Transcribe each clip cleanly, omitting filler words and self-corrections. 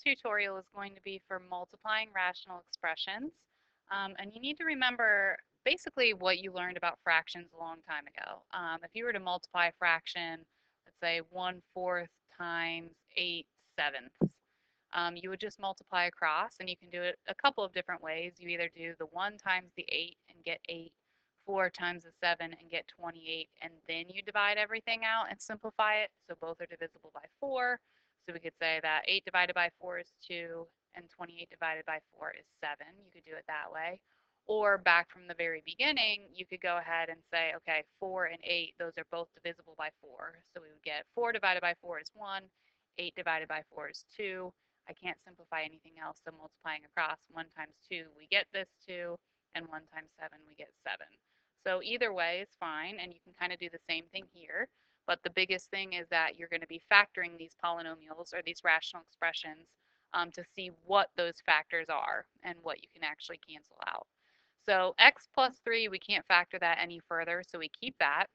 tutorial is going to be for multiplying rational expressions. And you need to remember basically what you learned about fractions a long time ago. If you were to multiply a fraction, let's say 1/4 times 8/7, you would just multiply across, and you can do it a couple of different ways. You either do the 1 times the 8 and get 8, 4 times the 7 and get 28, and then you divide everything out and simplify it, so both are divisible by 4. So we could say that 8 divided by 4 is 2, and 28 divided by 4 is 7. You could do it that way. Or back from the very beginning, you could go ahead and say, okay, 4 and 8, those are both divisible by 4. So we would get 4 divided by 4 is 1, 8 divided by 4 is 2. I can't simplify anything else, so multiplying across 1 times 2, we get this 2, and 1 times 7, we get 7. So either way is fine, and you can kind of do the same thing here. But the biggest thing is that you're going to be factoring these polynomials or these rational expressions to see what those factors are and what you can actually cancel out. So x plus 3, we can't factor that any further, so we keep that.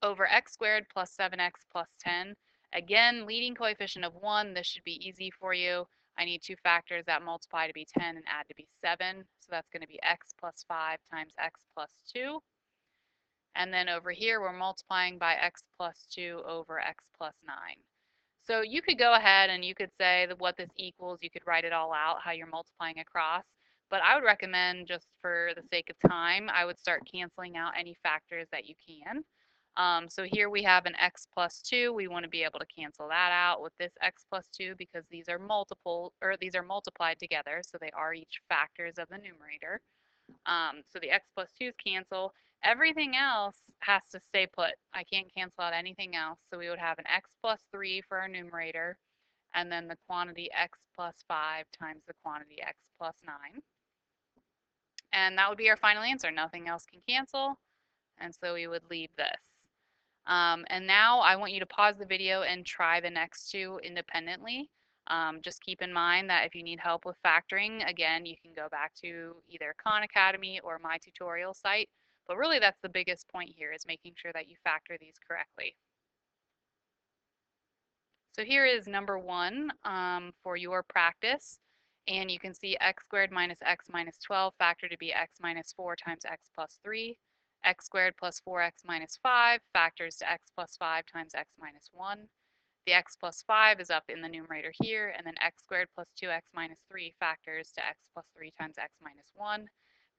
Over x squared plus 7x plus 10. Again, leading coefficient of 1. This should be easy for you. I need two factors that multiply to be 10 and add to be 7. So that's going to be x plus 5 times x plus 2. And then over here, we're multiplying by x plus 2 over x plus 9. So you could go ahead and you could say that what this equals. You could write it all out, how you're multiplying across. But I would recommend, just for the sake of time, I would start canceling out any factors that you can. So here we have an x plus 2. We want to be able to cancel that out with this x plus 2 because these are multiplied together, so they are each factors of the numerator. So the x plus 2's cancel. Everything else has to stay put. I can't cancel out anything else. So we would have an x plus 3 for our numerator, and then the quantity x plus 5 times the quantity x plus 9. And that would be our final answer. Nothing else can cancel, and so we would leave this. And now I want you to pause the video and try the next two independently. Just keep in mind that if you need help with factoring, again, you can go back to either Khan Academy or my tutorial site. But really, that's the biggest point here, is making sure that you factor these correctly. So here is number 1 for your practice. And you can see x squared minus x minus 12 factored to be x minus 4 times x plus 3. X squared plus 4x minus 5 factors to x plus 5 times x minus 1. The x plus 5 is up in the numerator here, and then x squared plus 2x minus 3 factors to x plus 3 times x minus 1.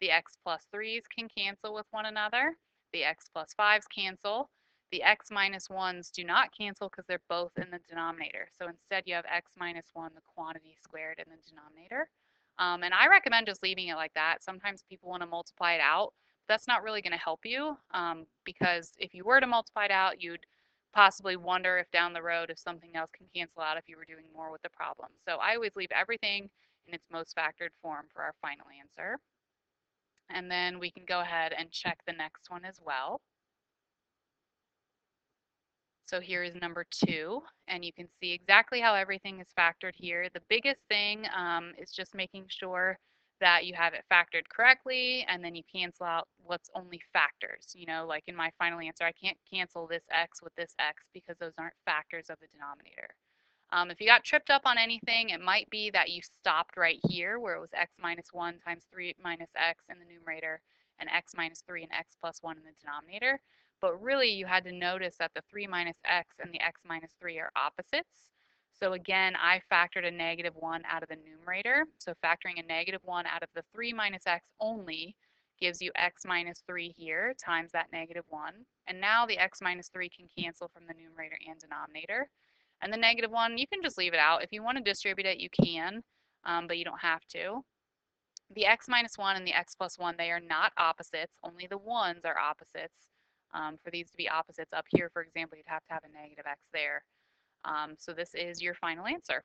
The x plus 3's can cancel with one another. The x plus 5's cancel. The x minus 1's do not cancel because they're both in the denominator. So instead you have x minus 1, the quantity squared, in the denominator. And I recommend just leaving it like that. Sometimes people want to multiply it out. But that's not really going to help you because if you were to multiply it out, you'd possibly wonder if down the road if something else can cancel out if you were doing more with the problem. So I always leave everything in its most factored form for our final answer. And then we can go ahead and check the next one as well. So here is number 2, and you can see exactly how everything is factored here. The biggest thing is just making sure that you have it factored correctly, and then you cancel out what's only factors. You know, like in my final answer, I can't cancel this x with this x because those aren't factors of the denominator. If you got tripped up on anything, it might be that you stopped right here where it was x minus 1 times 3 minus x in the numerator and x minus 3 and x plus 1 in the denominator. But really, you had to notice that the 3 minus x and the x minus 3 are opposites. So again, I factored a negative 1 out of the numerator. So factoring a negative 1 out of the 3 minus x only gives you x minus 3 here times that negative 1. And now the x minus 3 can cancel from the numerator and denominator. And the negative 1, you can just leave it out. If you want to distribute it, you can, but you don't have to. The x minus 1 and the x plus 1, they are not opposites. Only the 1's are opposites. For these to be opposites up here, for example, you'd have to have a negative x there. So this is your final answer.